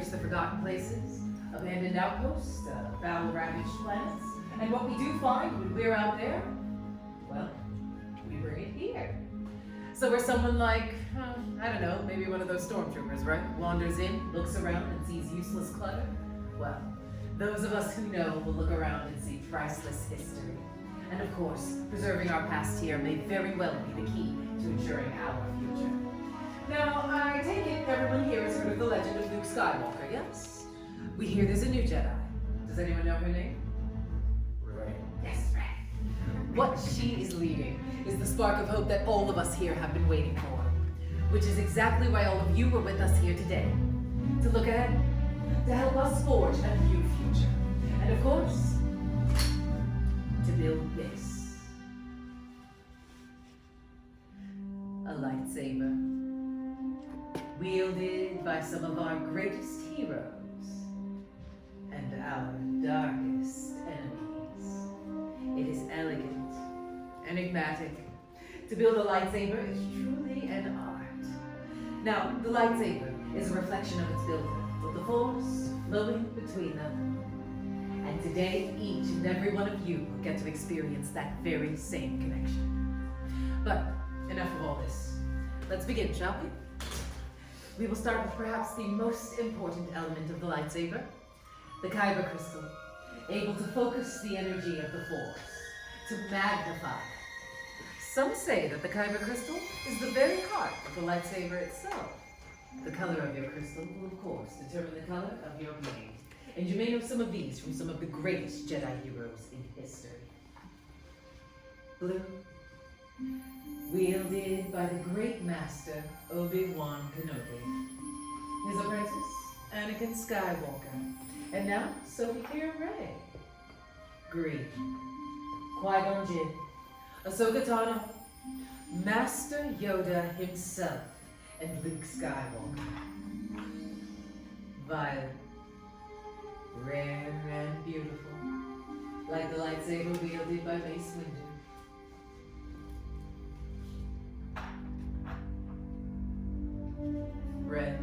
search the forgotten places, abandoned outposts, battle-ravaged planets. And what we do find when we're out there, well, we bring it here. So we're someone like, I don't know, maybe one of those stormtroopers, right? Wanders in, looks around, and sees useless clutter. Well, those of us who know will look around and see priceless history. And of course, preserving our past here may very well be the key to ensuring our future. Now, I take it everyone here has heard of the legend of Luke Skywalker, yes? We hear there's a new Jedi. Does anyone know her name? Rey. Yes, Rey. What she is leading is the spark of hope that all of us here have been waiting for, which is exactly why all of you are with us here today. To look ahead, to help us forge a new future. And of course, to build this. A lightsaber. Wielded by some of our greatest heroes and our darkest enemies. It is elegant, enigmatic. To build a lightsaber is truly an art. Now, the lightsaber is a reflection of its builder, with the Force flowing between them. And today, each and every one of you will get to experience that very same connection. But enough of all this. Let's begin, shall we? We will start with perhaps the most important element of the lightsaber, the kyber crystal, able to focus the energy of the Force, to magnify. Some say that the kyber crystal is the very heart of the lightsaber itself. The color of your crystal will, of course, determine the color of your blade. And you may know some of these from some of the greatest Jedi heroes in history. Blue, wielded by the great master Obi-Wan Kenobi. His apprentice, Anakin Skywalker. And now, Sophia Rey. Green, Qui-Gon Jinn, Ahsoka Tano, Master Yoda himself, and Luke Skywalker. Violet, rare and beautiful, like the lightsaber wielded by Mace Windu. Red.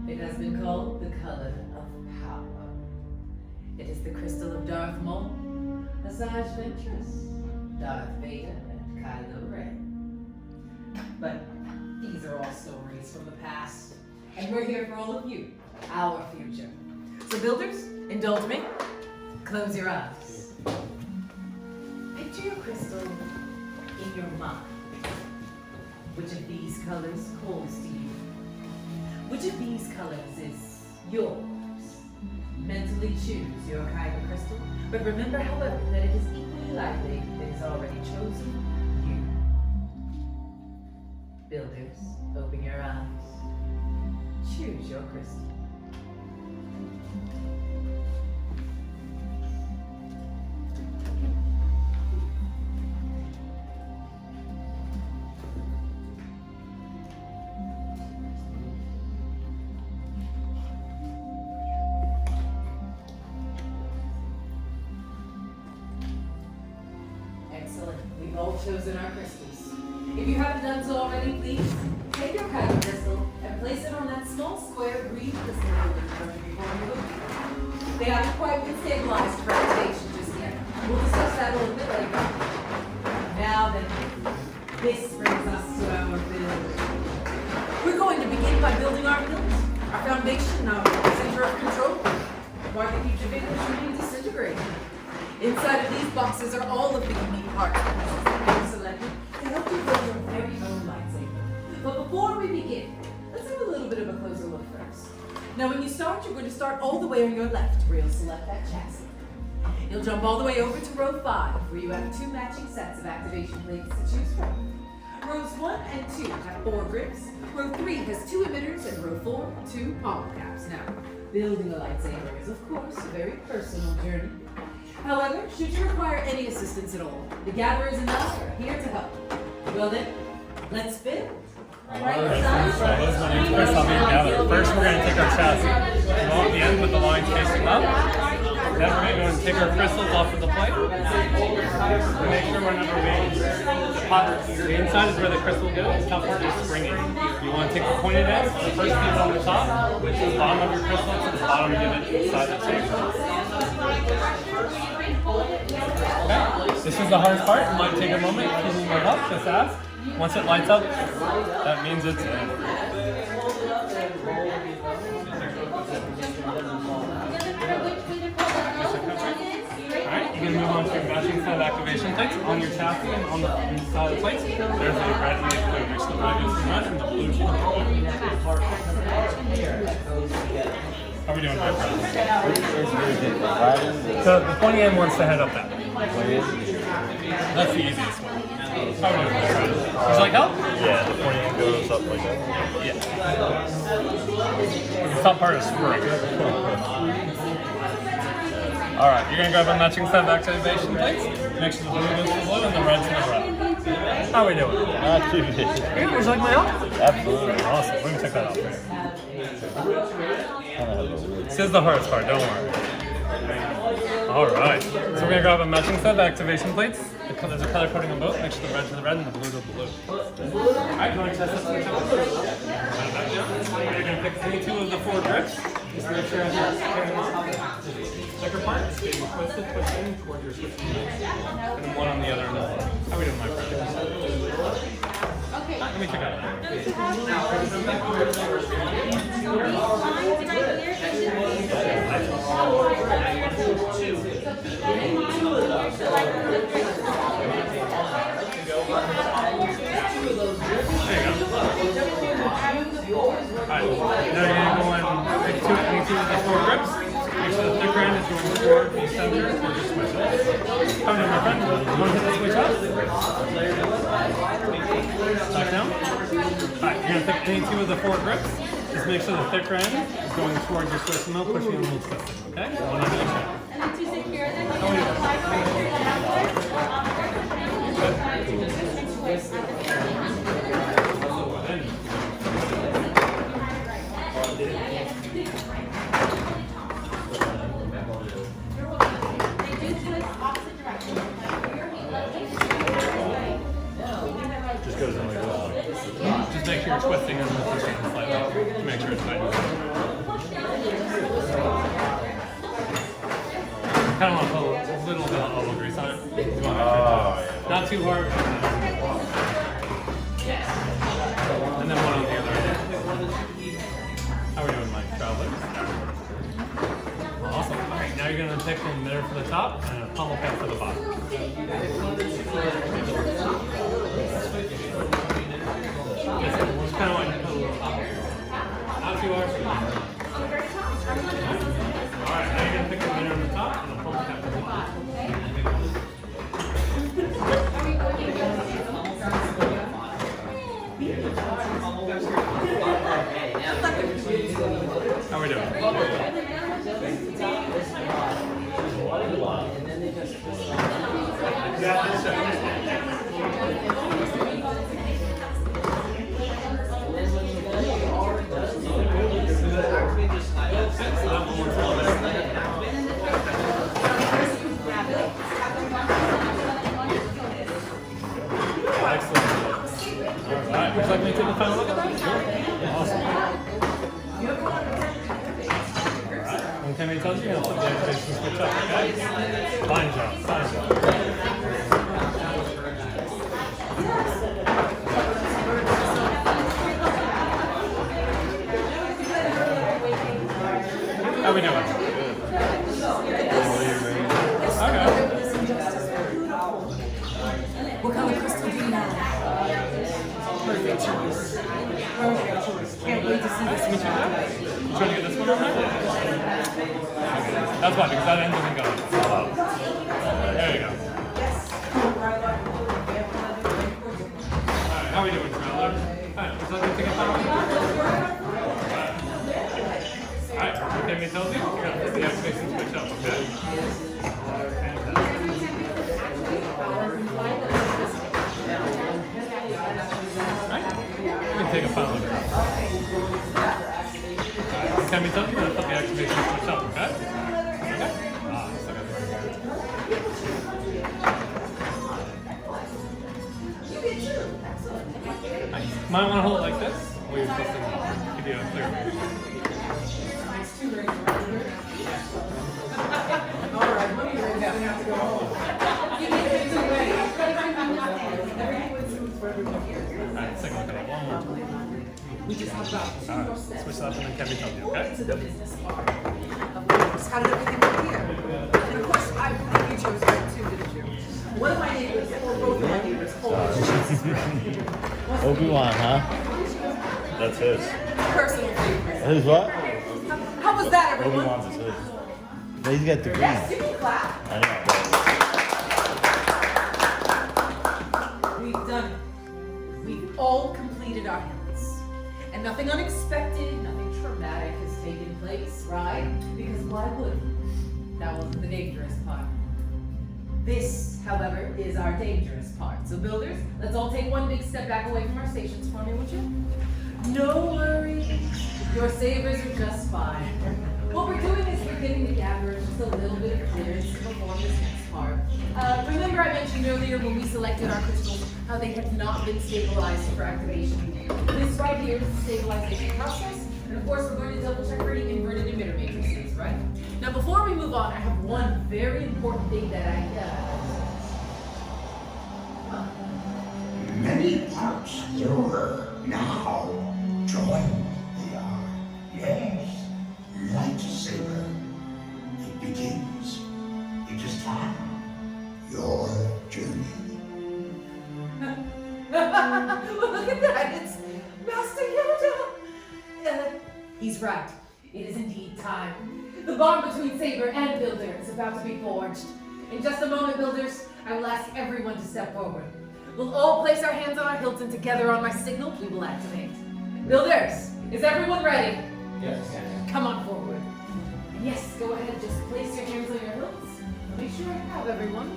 It has been called the color of power. It is the crystal of Darth Maul, Asajj Ventress, Darth Vader, and Kylo Ren. But these are all stories from the past, and we're here for all of you, our future. So builders, indulge me. Close your eyes. Picture your crystal in your mind. Which of these colors calls to you? Which of these colors is yours? Mentally choose your kyber crystal, but remember, however, that it is equally likely that it's already chosen you. Builders, open your eyes. Choose your crystal. We've all chosen our crystals. If you haven't done so already, please take your kyber crystal and place it on that small square green crystal holder in front of you before you move. They haven't quite been stabilized for activation just yet. We'll discuss that a little bit later. Now then, this brings us to our build. We're going to begin by building our build, our foundation, our center of control, where the future vehicles should be disintegrating. Inside of these boxes are all of the unique parts that we've selected to help you build your very own lightsaber. But before we begin, let's have a little bit of a closer look first. Now when you start, you're going to start all the way on your left, where you'll select that chassis. You'll jump all the way over to row 5, where you have 2 matching sets of activation plates to choose from. Rows 1 and 2 have 4 grips. Row 3 has 2 emitters, and row 4, 2 pommel caps. Now, building a lightsaber is, of course, a very personal journey. However, should you require any assistance at all, the gatherers and I are here to help. Well then, let's build. Right side. First, my name's Savi. First, we're going to take our chassis. Go at the end with the lines facing up. Then we're going to go and take our crystals off of the plate. Make sure whenever we pop the inside is where the crystal goes. The top part is springy. You want to take the pointed end, the first piece on the top, to the bottom of your crystal, to the bottom and give it inside the chamber. Okay, this is the hardest part. It might take a moment. If you need my help, just ask. Once it lights up, that means it's in. Alright, you're going to move on to your matching set of activation plates on your chassis and on the inside of the plates. There's the red and the blue. Next to the red goes the red and the blue to the blue. How are we doing, my friend? So the pointy end wants to head up that way. That's the easiest one. How are we doing, my friend? Would you like help? Yeah, the pointy end goes up like that. Yeah. The top part is spring. Alright, you're going to grab a matching set of activation plates. Make sure the blue goes to the blue and the red to the red. How are we doing? Not too bad. Hey, would you like my help? Absolutely. Awesome. Let me check that out. Kind of have a weird. This is the hardest part, don't worry. Alright, so we're going to grab a matching set of activation plates. There's a color coding on both. Make sure the red to the red and the blue to the blue. Alright, you want to test this one? You're going to pick any two of the four grips. Just make sure it's thicker part. So you twist it, push in toward your switching hand. And then one on the other end. How are we doing, my friend? Let me check out. Alright, now you're going to go and pick any two of the four grips. Make sure the thicker end is going toward the center or just switch it. Come down, my friend. You want to hit the switch up? Back down. Alright, you're going to pick any two of the four grips. Just make sure the thicker end is going towards your switch and pushing a little twisting, okay? One on each end. How are you Just goes in like that. Just make sure you're twisting and pushing slightly to make sure it's tight. Kind of want to put a little bit of olive grease on it. You want to make sure it's not too hard. And then one on the other end. How are we doing, Mike? Traveler? Awesome. Alright, now you're going to pick from there for the top and a pummel cap for the bottom. Just kind of want you to put a little not too hard. Alright, now you're going to pick the winner on the top and a pummel cap for the bottom. How are we doing? Excellent. Alright, would you like me to take a final look at that? Awesome. When Timmy tells you, you'll put the activation switch up, okay? Fine job, fine job. How are we doing? Okay. What color crystal do you have? Perfect choice. Perfect choice. Can't wait to see this one. You trying to get this one on there? That's fine, because that end doesn't go. There you go. Alright, how are we doing, Traveler? Alright, would you like me to take a photo? Alright, okay, me tells you, you're going to put the activation switch up, okay? Alright, you can take a final look. Can we tell you, you're going to put the activation switch up, okay? Okay? Might want to hold it like this, or you're supposed to give you a clear view. It's too late. Alright, let me go down. We have to go home. You need to be ready. Everything was smooth for everyone here. Alright, let's take a look at it one more time. We just have about 2 more steps. Switch that up and then Kevin tell you, okay? To the business part. Of course, how did everything go here? And of course, I believe you chose right too, didn't you? One of my neighbors, or both of my neighbors, always chooses right. Obi-Wan, huh? That's his. Personal favorite. His what? How was that, everyone? Obi-Wan's is his. He's got the green. Yes, you can clap. I know. We've done it. We've all completed our healths. And nothing unexpected, nothing traumatic has taken place, right? Because why would? That wasn't the dangerous part. This, however, is our dangerous part. So builders, let's all take one big step back away from our stations for me, would you? No worries. Your sabers are just fine. What we're doing is we're giving the gatherers just a little bit of clearance to perform this next part. Remember I mentioned earlier when we selected our crystals how they had not been stabilized for activation. This right here is the stabilization process. And of course we're going to double check for any inverted emitter matrices, right? Now before we move on, I have one very important thing that Many parts over now. Join the yes, lightsaber. It begins. It is time. Your journey. Look at that! It's Master Yoda! He's right. It is indeed time. The bond between Saber and Builder is about to be forged. In just a moment, Builders, I will ask everyone to step forward. We'll all place our hands on our hilts and together on my signal, we will activate. Builders, is everyone ready? Yes. Come on forward. And yes, go ahead, just place your hands on your hilts. Make sure I have everyone.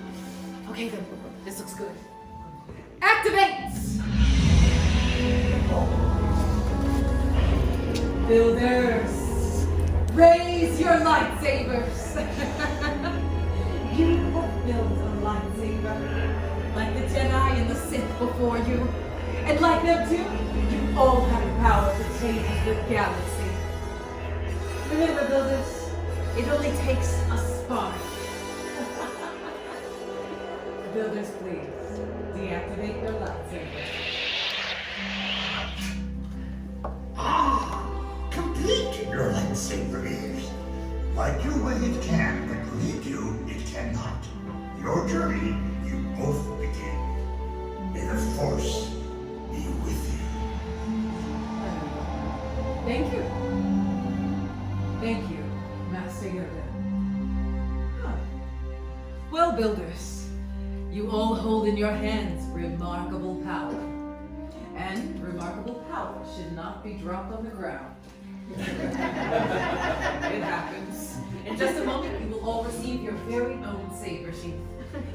Okay then, this looks good. Activate! Builders, raise your lightsabers. You have built a lightsaber, like the Jedi and the Sith before you. And like them too, you all have the power to change the galaxy. Remember, builders, it only takes a spark. Builders, please, deactivate your lightsabers. Complete your lightsaber is. Light your way it can, but lead you it cannot. Your journey, you both begin. May the Force be with you. Thank you. Thank you, Master Yoda. Huh. Well, builders, you all hold in your hands remarkable power. And remarkable power should not be dropped on the ground. It happens. In just a moment, you will all receive your very own saber sheath.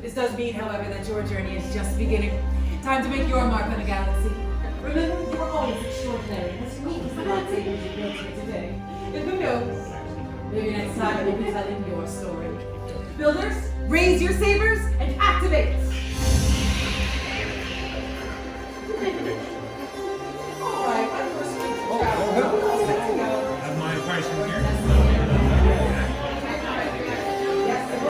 This does mean, however, that your journey is just beginning. Time to make your mark on the galaxy. Remember, you are always extraordinary, as unique as the lightsabers you built here today. And who knows, maybe next time we'll be telling your story. Builders, raise your sabers and activate